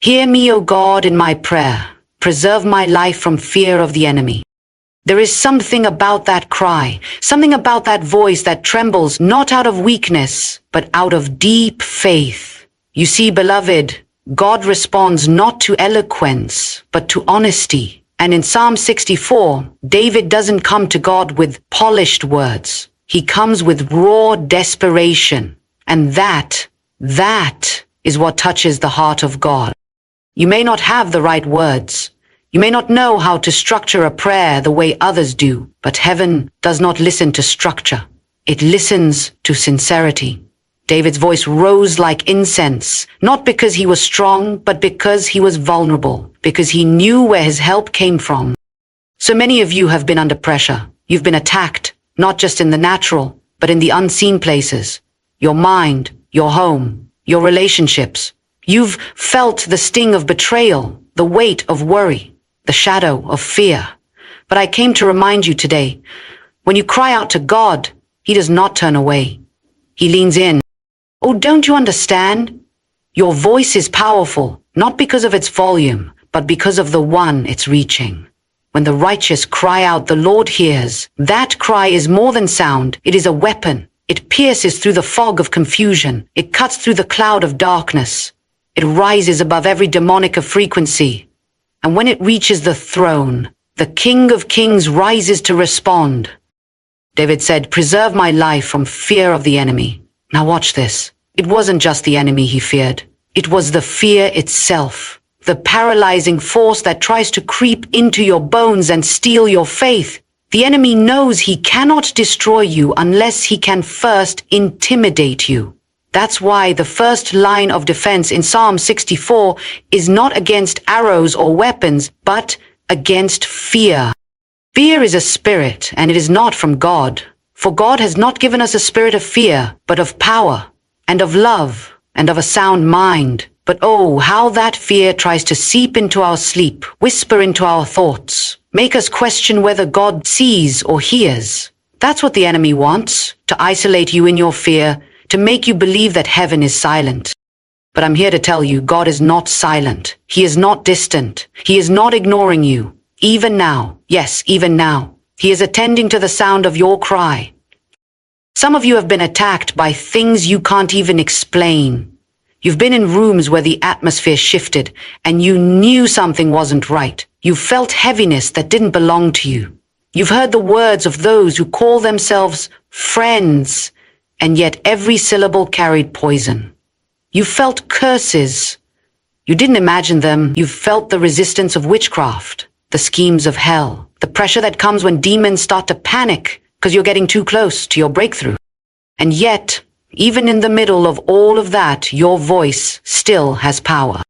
Hear me, O God, in my prayer. Preserve my life from fear of the enemy. There is something about that cry, something about that voice that trembles not out of weakness, but out of deep faith. You see, beloved, God responds not to eloquence, but to honesty. And in Psalm 64, David doesn't come to God with polished words. He comes with raw desperation. And that is what touches the heart of God. You may not have the right words. You may not know how to structure a prayer the way others do, but heaven does not listen to structure. It listens to sincerity. David's voice rose like incense, not because he was strong, but because he was vulnerable, because he knew where his help came from. So many of you have been under pressure. You've been attacked, not just in the natural, but in the unseen places. Your mind, your home, your relationships. You've felt the sting of betrayal, the weight of worry, the shadow of fear. But I came to remind you today, when you cry out to God, He does not turn away. He leans in. Oh, don't you understand? Your voice is powerful, not because of its volume, but because of the one it's reaching. When the righteous cry out, the Lord hears. That cry is more than sound. It is a weapon. It pierces through the fog of confusion. It cuts through the cloud of darkness. It rises above every demonic frequency. And when it reaches the throne, the King of Kings rises to respond. David said, "Preserve my life from fear of the enemy." Now watch this. It wasn't just the enemy he feared. It was the fear itself. The paralyzing force that tries to creep into your bones and steal your faith. The enemy knows he cannot destroy you unless he can first intimidate you. That's why the first line of defense in Psalm 64 is not against arrows or weapons, but against fear. Fear is a spirit, and it is not from God. For God has not given us a spirit of fear, but of power, and of love, and of a sound mind. But oh, how that fear tries to seep into our sleep, whisper into our thoughts, make us question whether God sees or hears. That's what the enemy wants, to isolate you in your fear, to make you believe that heaven is silent. But I'm here to tell you, God is not silent. He is not distant. He is not ignoring you. Even now, yes, even now, He is attending to the sound of your cry. Some of you have been attacked by things you can't even explain. You've been in rooms where the atmosphere shifted and you knew something wasn't right. You felt heaviness that didn't belong to you. You've heard the words of those who call themselves friends, and yet every syllable carried poison. You felt curses. You didn't imagine them. You've felt the resistance of witchcraft, the schemes of hell, the pressure that comes when demons start to panic because you're getting too close to your breakthrough. And yet, even in the middle of all of that, your voice still has power.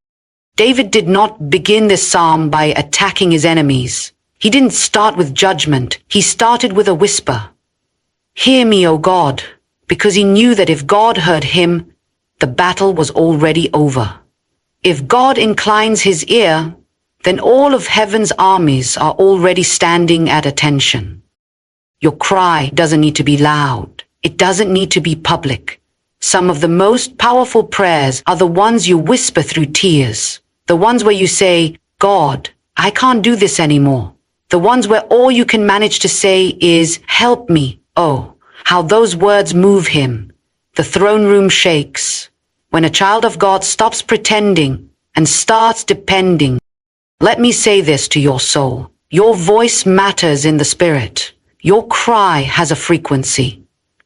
David did not begin this psalm by attacking his enemies. He didn't start with judgment. He started with a whisper. Hear me, O God, because he knew that if God heard him, the battle was already over. If God inclines his ear, then all of heaven's armies are already standing at attention. Your cry doesn't need to be loud. It doesn't need to be public. Some of the most powerful prayers are the ones you whisper through tears. The ones where you say, God, I can't do this anymore. The ones where all you can manage to say is, help me. Oh, how those words move him. The throne room shakes. When a child of God stops pretending and starts depending. Let me say this to your soul. Your voice matters in the spirit. Your cry has a frequency.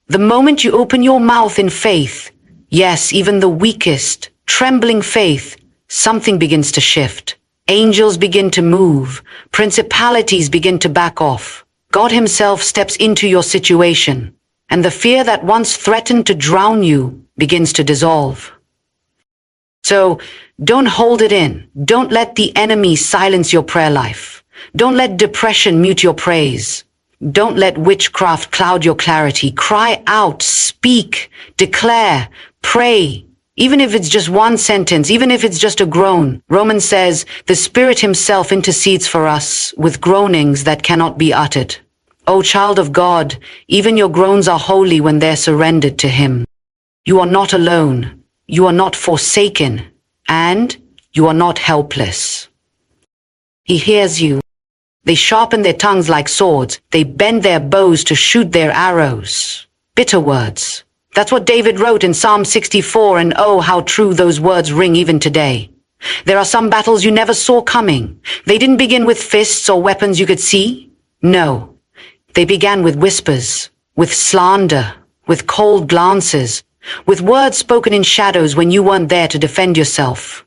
The moment you open your mouth in faith, yes, even the weakest, trembling faith, something begins to shift. Angels begin to move. Principalities begin to back off. God himself steps into your situation, and the fear that once threatened to drown you begins to dissolve. So, don't hold it in. Don't let the enemy silence your prayer life. Don't let depression mute your praise. Don't let witchcraft cloud your clarity. Cry out, speak, declare, pray. Even if it's just one sentence, even if it's just a groan. Romans says, the Spirit himself intercedes for us with groanings that cannot be uttered. O child of God, even your groans are holy when they're surrendered to him. You are not alone. You are not forsaken. And You are not helpless. He hears you. They sharpen their tongues like swords. They bend their bows to shoot their arrows. Bitter words. That's what David wrote in Psalm 64, and oh, how true those words ring even today. There are some battles you never saw coming. They didn't begin with fists or weapons you could see. No. They began with whispers, with slander, with cold glances, with words spoken in shadows when you weren't there to defend yourself.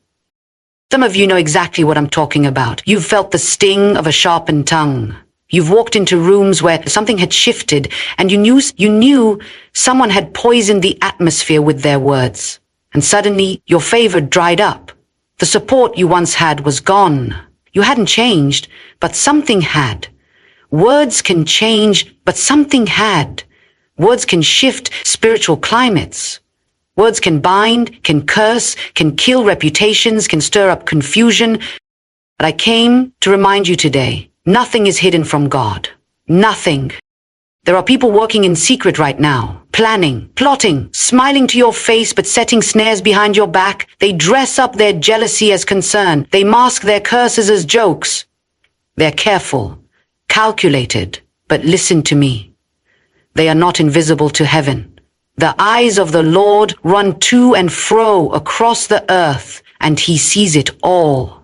Some of you know exactly what I'm talking about. You've felt the sting of a sharpened tongue. You've walked into rooms where something had shifted and you knew someone had poisoned the atmosphere with their words. And suddenly your favor dried up. The support you once had was gone. You hadn't changed, but something had. Words can change, but something had. Words can shift spiritual climates. Words can bind, can curse, can kill reputations, can stir up confusion. But I came to remind you today, nothing is hidden from God. Nothing. There are people working in secret right now, planning, plotting, smiling to your face but setting snares behind your back. They dress up their jealousy as concern. They mask their curses as jokes. They're careful, calculated, but listen to me. They are not invisible to heaven. The eyes of the Lord run to and fro across the earth, and he sees it all.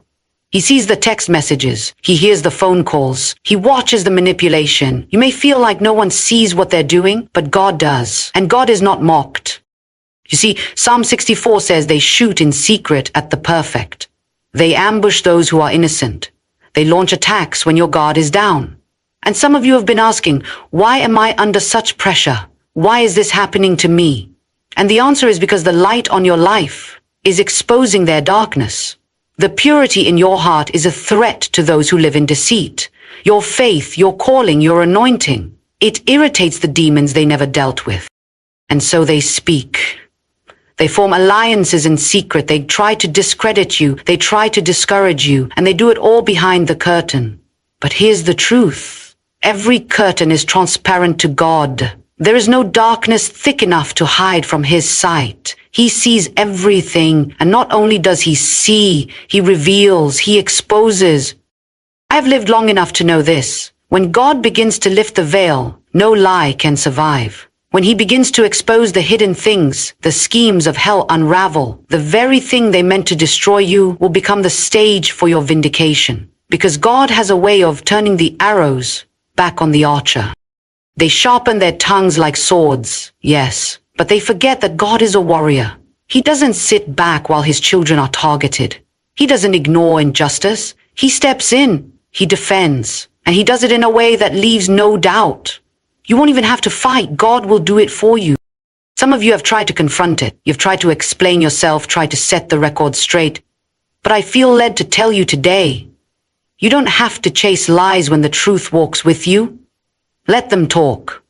He sees the text messages. He hears the phone calls. He watches the manipulation. You may feel like no one sees what they're doing, but God does. And God is not mocked. You see, Psalm 64 says they shoot in secret at the perfect. They ambush those who are innocent. They launch attacks when your guard is down. And some of you have been asking, why am I under such pressure? Why is this happening to me? And the answer is because the light on your life is exposing their darkness. The purity in your heart is a threat to those who live in deceit. Your faith, your calling, your anointing, it irritates the demons they never dealt with. And so they speak. They form alliances in secret. They try to discredit you. They try to discourage you. And they do it all behind the curtain. But here's the truth. Every curtain is transparent to God. There is no darkness thick enough to hide from his sight. He sees everything, and not only does he see, he reveals, he exposes. I've lived long enough to know this. When God begins to lift the veil, no lie can survive. When he begins to expose the hidden things, the schemes of hell unravel. The very thing they meant to destroy you will become the stage for your vindication. Because God has a way of turning the arrows back on the archer. They sharpen their tongues like swords, yes, but they forget that God is a warrior. He doesn't sit back while his children are targeted. He doesn't ignore injustice. He steps in, he defends, and he does it in a way that leaves no doubt. You won't even have to fight. God will do it for you. Some of you have tried to confront it. You've tried to explain yourself, tried to set the record straight. But I feel led to tell you today, you don't have to chase lies when the truth walks with you. Let them talk.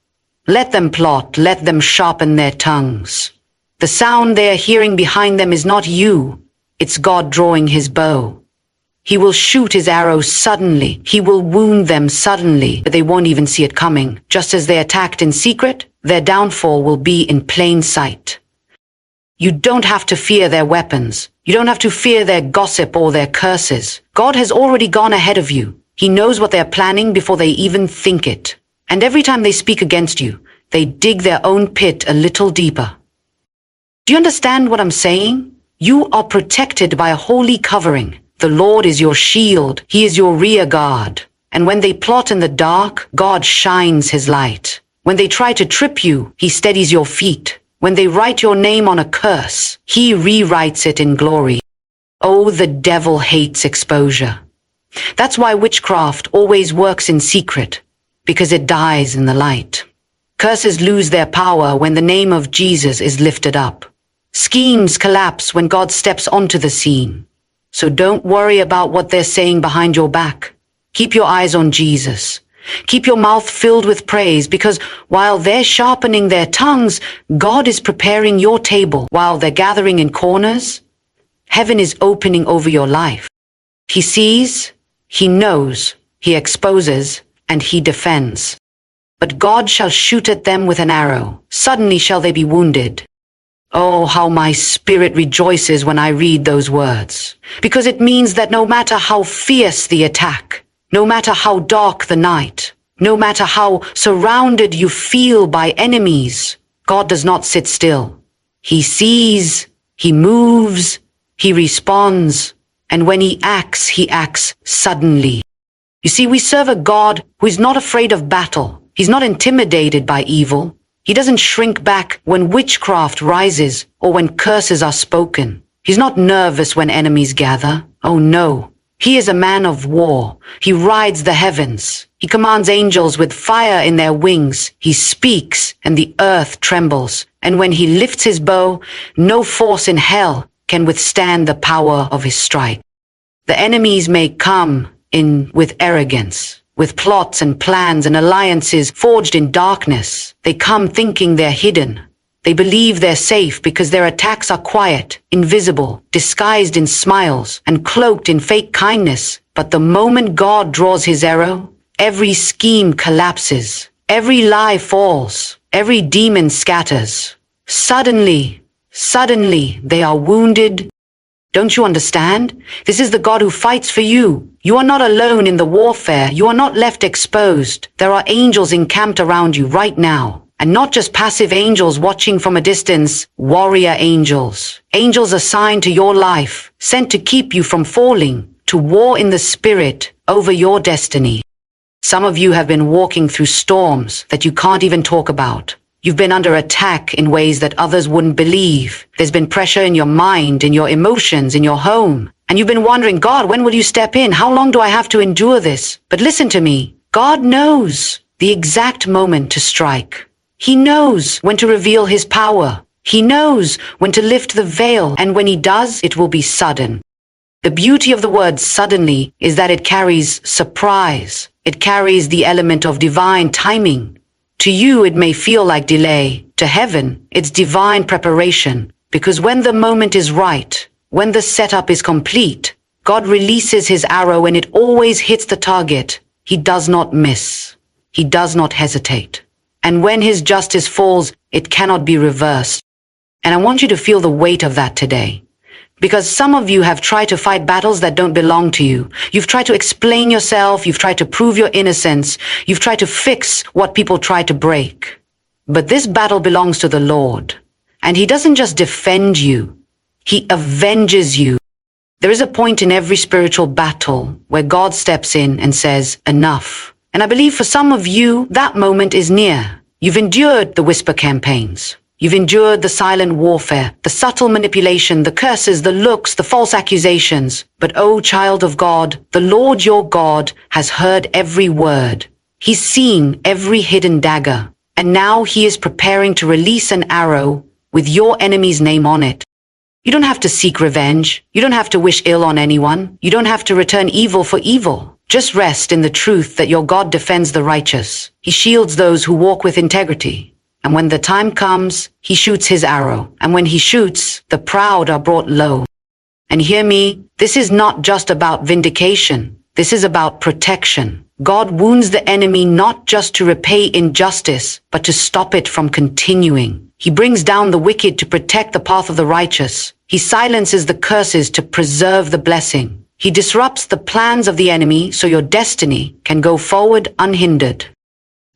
Let them plot. Let them sharpen their tongues. The sound they are hearing behind them is not you. It's God drawing his bow. He will shoot his arrows suddenly. He will wound them suddenly, but they won't even see it coming. Just as they attacked in secret, their downfall will be in plain sight. You don't have to fear their weapons. You don't have to fear their gossip or their curses. God has already gone ahead of you. He knows what they're planning before they even think it. And every time they speak against you, they dig their own pit a little deeper. Do you understand what I'm saying? You are protected by a holy covering. The Lord is your shield. He is your rear guard. And when they plot in the dark, God shines his light. When they try to trip you, he steadies your feet. When they write your name on a curse, he rewrites it in glory. Oh, the devil hates exposure. That's why witchcraft always works in secret. Because it dies in the light. Curses lose their power when the name of Jesus is lifted up. Schemes collapse when God steps onto the scene. So don't worry about what they're saying behind your back. Keep your eyes on Jesus. Keep your mouth filled with praise, because while they're sharpening their tongues, God is preparing your table. While they're gathering in corners, heaven is opening over your life. He sees, he knows, he exposes, and he defends. But God shall shoot at them with an arrow. Suddenly shall they be wounded. Oh, how my spirit rejoices when I read those words, because it means that no matter how fierce the attack, no matter how dark the night, no matter how surrounded you feel by enemies, God does not sit still. He sees, he moves, he responds, and when he acts suddenly. You see, we serve a God who is not afraid of battle. He's not intimidated by evil. He doesn't shrink back when witchcraft rises or when curses are spoken. He's not nervous when enemies gather. Oh no. He is a man of war. He rides the heavens. He commands angels with fire in their wings. He speaks and the earth trembles. And when he lifts his bow, no force in hell can withstand the power of his strike. The enemies may come in with arrogance, with plots and plans and alliances forged in darkness. They come thinking they're hidden. They believe they're safe because their attacks are quiet, invisible, disguised in smiles, and cloaked in fake kindness. But the moment God draws his arrow, every scheme collapses, every lie falls, every demon scatters. Suddenly, they are wounded. Don't you understand? This is the God who fights for you. You are not alone in the warfare. You are not left exposed. There are angels encamped around you right now. And not just passive angels watching from a distance, warrior angels. Angels assigned to your life, sent to keep you from falling, to war in the spirit over your destiny. Some of you have been walking through storms that you can't even talk about. You've been under attack in ways that others wouldn't believe. There's been pressure in your mind, in your emotions, in your home. And you've been wondering, God, when will you step in? How long do I have to endure this? But listen to me. God knows the exact moment to strike. He knows when to reveal his power. He knows when to lift the veil. And when he does, it will be sudden. The beauty of the word suddenly is that it carries surprise. It carries the element of divine timing. To you, it may feel like delay. To heaven, it's divine preparation. Because when the moment is right, when the setup is complete, God releases his arrow and it always hits the target. He does not miss. He does not hesitate. And when his justice falls, it cannot be reversed. And I want you to feel the weight of that today. Because some of you have tried to fight battles that don't belong to you. You've tried to explain yourself. You've tried to prove your innocence. You've tried to fix what people try to break. But this battle belongs to the Lord. And he doesn't just defend you. He avenges you. There is a point in every spiritual battle where God steps in and says, enough. And I believe for some of you, that moment is near. You've endured the whisper campaigns. You've endured the silent warfare, the subtle manipulation, the curses, the looks, the false accusations. But oh, child of God, the Lord your God has heard every word. He's seen every hidden dagger. And now he is preparing to release an arrow with your enemy's name on it. You don't have to seek revenge. You don't have to wish ill on anyone. You don't have to return evil for evil. Just rest in the truth that your God defends the righteous. He shields those who walk with integrity. And when the time comes, he shoots his arrow. And when he shoots, the proud are brought low. And hear me, this is not just about vindication. This is about protection. God wounds the enemy not just to repay injustice, but to stop it from continuing. He brings down the wicked to protect the path of the righteous. He silences the curses to preserve the blessing. He disrupts the plans of the enemy so your destiny can go forward unhindered.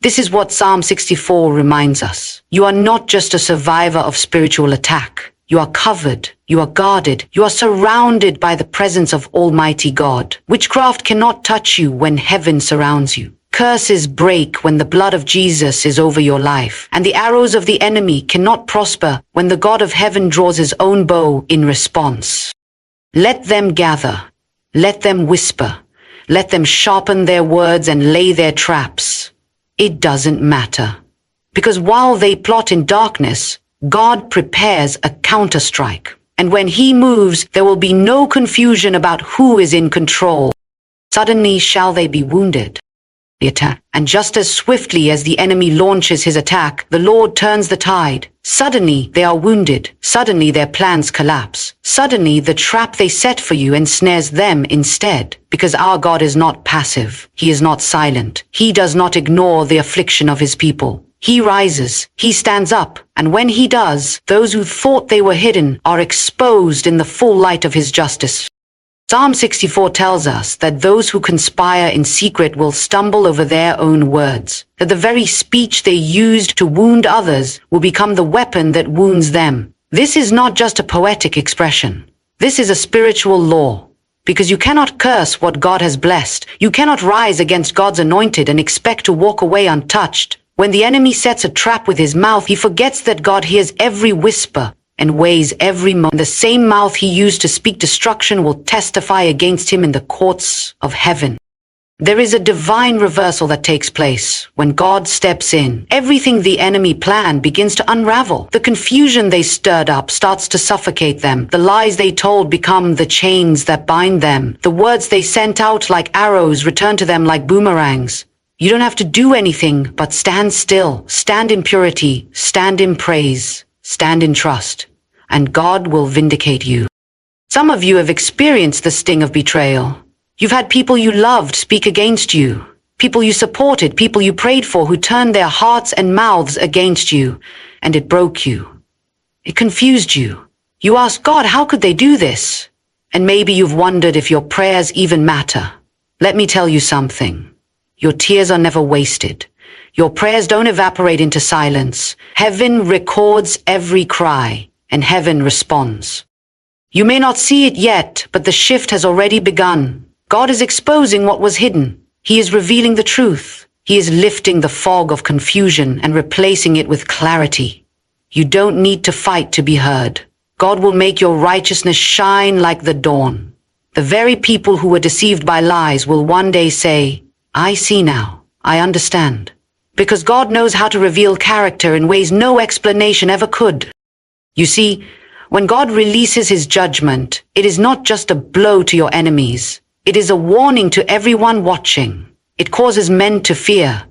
This is what Psalm 64 reminds us. You are not just a survivor of spiritual attack. You are covered. You are guarded. You are surrounded by the presence of Almighty God. Witchcraft cannot touch you when heaven surrounds you. Curses break when the blood of Jesus is over your life. And the arrows of the enemy cannot prosper when the God of heaven draws his own bow in response. Let them gather. Let them whisper. Let them sharpen their words and lay their traps. It doesn't matter. Because while they plot in darkness, God prepares a counterstrike. And when he moves, there will be no confusion about who is in control. Suddenly shall they be wounded. The attack. And just as swiftly as the enemy launches his attack, the Lord turns the tide. Suddenly they are wounded. Suddenly their plans collapse. Suddenly the trap they set for you ensnares them instead. Because our God is not passive. He is not silent. He does not ignore the affliction of his people. He rises, he stands up, and when he does, those who thought they were hidden are exposed in the full light of his justice. Psalm 64 tells us that those who conspire in secret will stumble over their own words, that the very speech they used to wound others will become the weapon that wounds them. This is not just a poetic expression. This is a spiritual law. Because you cannot curse what God has blessed. You cannot rise against God's anointed and expect to walk away untouched. When the enemy sets a trap with his mouth, he forgets that God hears every whisper and weighs every moan. The same mouth he used to speak destruction will testify against him in the courts of heaven. There is a divine reversal that takes place when God steps in. Everything the enemy planned begins to unravel. The confusion they stirred up starts to suffocate them. The lies they told become the chains that bind them. The words they sent out like arrows return to them like boomerangs. You don't have to do anything but stand still, stand in purity, stand in praise, stand in trust, and God will vindicate you. Some of you have experienced the sting of betrayal. You've had people you loved speak against you, people you supported, people you prayed for who turned their hearts and mouths against you, and it broke you. It confused you. You asked God, how could they do this? And maybe you've wondered if your prayers even matter. Let me tell you something. Your tears are never wasted. Your prayers don't evaporate into silence. Heaven records every cry, and heaven responds. You may not see it yet, but the shift has already begun. God is exposing what was hidden. He is revealing the truth. He is lifting the fog of confusion and replacing it with clarity. You don't need to fight to be heard. God will make your righteousness shine like the dawn. The very people who were deceived by lies will one day say, I see now. I understand. Because God knows how to reveal character in ways no explanation ever could. You see, when God releases his judgment, it is not just a blow to your enemies. It is a warning to everyone watching. It causes men to fear.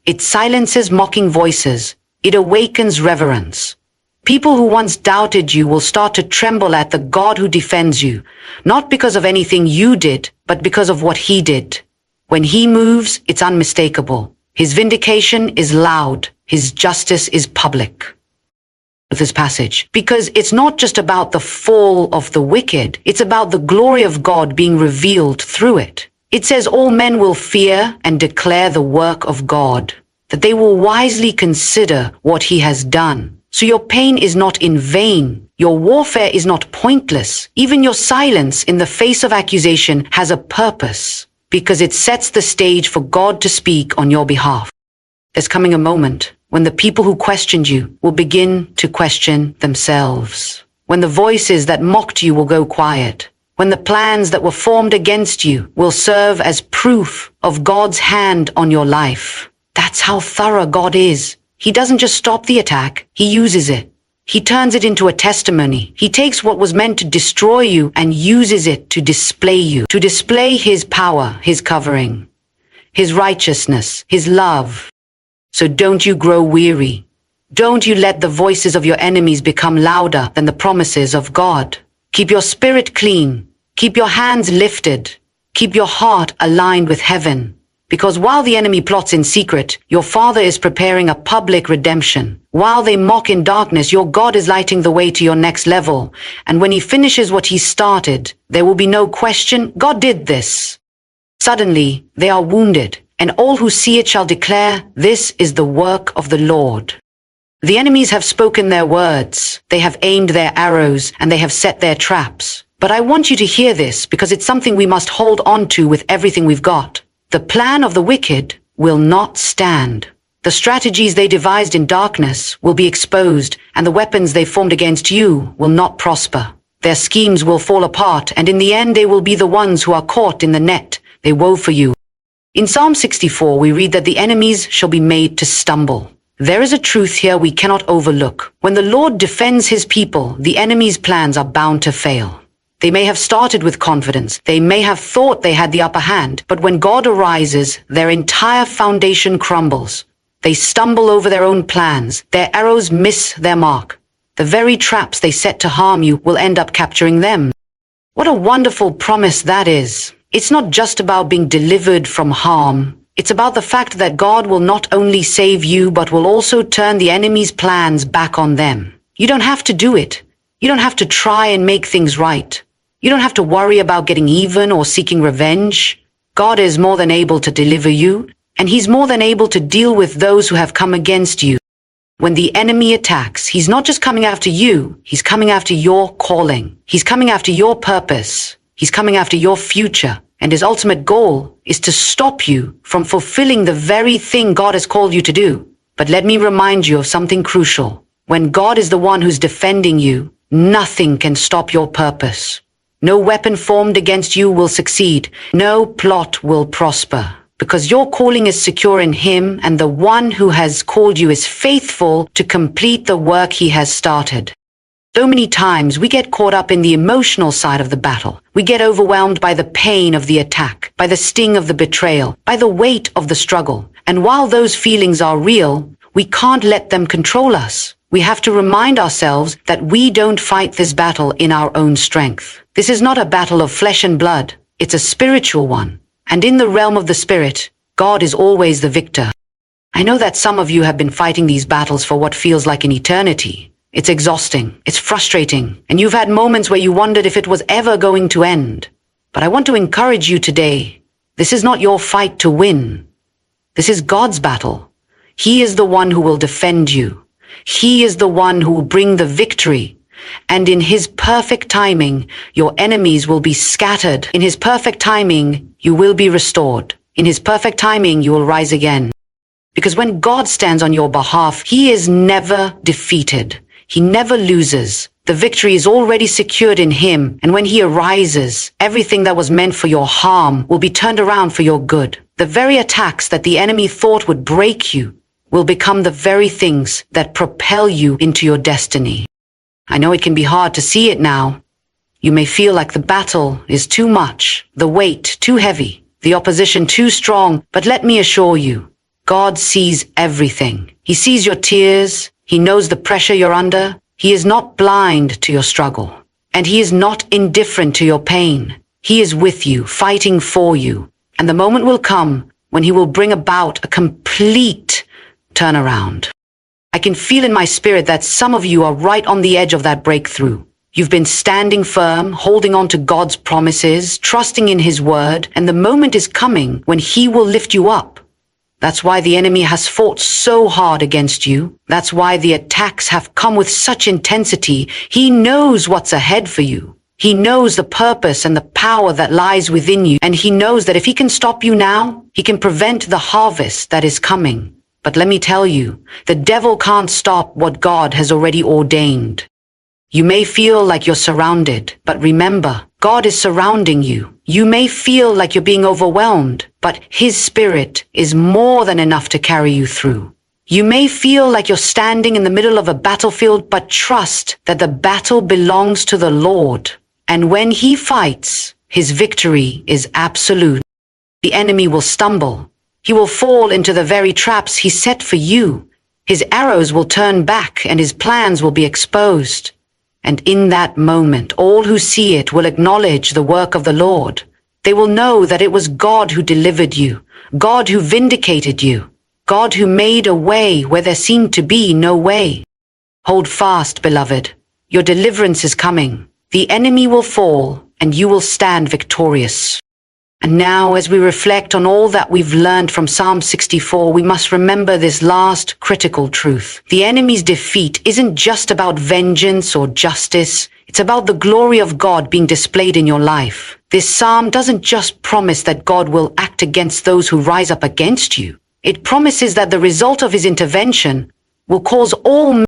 It silences mocking voices. It awakens reverence. People who once doubted you will start to tremble at the God who defends you, not because of anything you did, but because of what he did. When he moves, it's unmistakable. His vindication is loud. His justice is public. This passage, because it's not just about the fall of the wicked, it's about the glory of God being revealed through it. It says all men will fear and declare the work of God, that they will wisely consider what he has done. So your pain is not in vain. Your warfare is not pointless. Even your silence in the face of accusation has a purpose, because it sets the stage for God to speak on your behalf. There's coming a moment when the people who questioned you will begin to question themselves. When the voices that mocked you will go quiet. When the plans that were formed against you will serve as proof of God's hand on your life. That's how thorough God is. He doesn't just stop the attack, he uses it. He turns it into a testimony. He takes what was meant to destroy you and uses it to display you, to display his power, his covering, his righteousness, his love. So don't you grow weary. Don't you let the voices of your enemies become louder than the promises of God. Keep your spirit clean. Keep your hands lifted. Keep your heart aligned with heaven. Because while the enemy plots in secret, your Father is preparing a public redemption. While they mock in darkness, your God is lighting the way to your next level. And when he finishes what he started, there will be no question, God did this. Suddenly, they are wounded, and all who see it shall declare, this is the work of the Lord. The enemies have spoken their words, they have aimed their arrows, and they have set their traps. But I want you to hear this, because it's something we must hold on to with everything we've got. The plan of the wicked will not stand. The strategies they devised in darkness will be exposed, and the weapons they formed against you will not prosper. Their schemes will fall apart, and in the end they will be the ones who are caught in the net they wove for you. In Psalm 64, we read that the enemies shall be made to stumble. There is a truth here we cannot overlook. When the Lord defends his people, the enemy's plans are bound to fail. They may have started with confidence. They may have thought they had the upper hand. But when God arises, their entire foundation crumbles. They stumble over their own plans. Their arrows miss their mark. The very traps they set to harm you will end up capturing them. What a wonderful promise that is. It's not just about being delivered from harm. It's about the fact that God will not only save you, but will also turn the enemy's plans back on them. You don't have to do it. You don't have to try and make things right. You don't have to worry about getting even or seeking revenge. God is more than able to deliver you, and He's more than able to deal with those who have come against you. When the enemy attacks, he's not just coming after you, he's coming after your calling. He's coming after your purpose. He's coming after your future. And his ultimate goal is to stop you from fulfilling the very thing God has called you to do. But let me remind you of something crucial. When God is the one who's defending you, nothing can stop your purpose. No weapon formed against you will succeed. No plot will prosper. Because your calling is secure in Him, and the one who has called you is faithful to complete the work He has started. So many times we get caught up in the emotional side of the battle. We get overwhelmed by the pain of the attack, by the sting of the betrayal, by the weight of the struggle. And while those feelings are real, we can't let them control us. We have to remind ourselves that we don't fight this battle in our own strength. This is not a battle of flesh and blood. It's a spiritual one. And in the realm of the Spirit, God is always the victor. I know that some of you have been fighting these battles for what feels like an eternity. It's exhausting, it's frustrating, and you've had moments where you wondered if it was ever going to end. But I want to encourage you today. This is not your fight to win. This is God's battle. He is the one who will defend you. He is the one who will bring the victory. And in His perfect timing, your enemies will be scattered. In His perfect timing, you will be restored. In His perfect timing, you will rise again. Because when God stands on your behalf, He is never defeated. He never loses. The victory is already secured in Him. And when He arises, everything that was meant for your harm will be turned around for your good. The very attacks that the enemy thought would break you will become the very things that propel you into your destiny. I know it can be hard to see it now. You may feel like the battle is too much, the weight too heavy, the opposition too strong, but let me assure you, God sees everything. He sees your tears. He knows the pressure you're under. He is not blind to your struggle, and He is not indifferent to your pain. He is with you, fighting for you, and the moment will come when He will bring about a complete turnaround. I can feel in my spirit that some of you are right on the edge of that breakthrough. You've been standing firm, holding on to God's promises, trusting in His word, and the moment is coming when He will lift you up. That's why the enemy has fought so hard against you. That's why the attacks have come with such intensity. He knows what's ahead for you. He knows the purpose and the power that lies within you, and He knows that if He can stop you now, He can prevent the harvest that is coming. But let me tell you, the devil can't stop what God has already ordained. You may feel like you're surrounded, but remember, God is surrounding you. You may feel like you're being overwhelmed, but His Spirit is more than enough to carry you through. You may feel like you're standing in the middle of a battlefield, but trust that the battle belongs to the Lord. And when He fights, His victory is absolute. The enemy will stumble. He will fall into the very traps He set for you. His arrows will turn back and His plans will be exposed. And in that moment, all who see it will acknowledge the work of the Lord. They will know that it was God who delivered you, God who vindicated you, God who made a way where there seemed to be no way. Hold fast, beloved. Your deliverance is coming. The enemy will fall and you will stand victorious. And now, as we reflect on all that we've learned from Psalm 64, we must remember this last critical truth. The enemy's defeat isn't just about vengeance or justice. It's about the glory of God being displayed in your life. This psalm doesn't just promise that God will act against those who rise up against you. It promises that the result of His intervention will cause all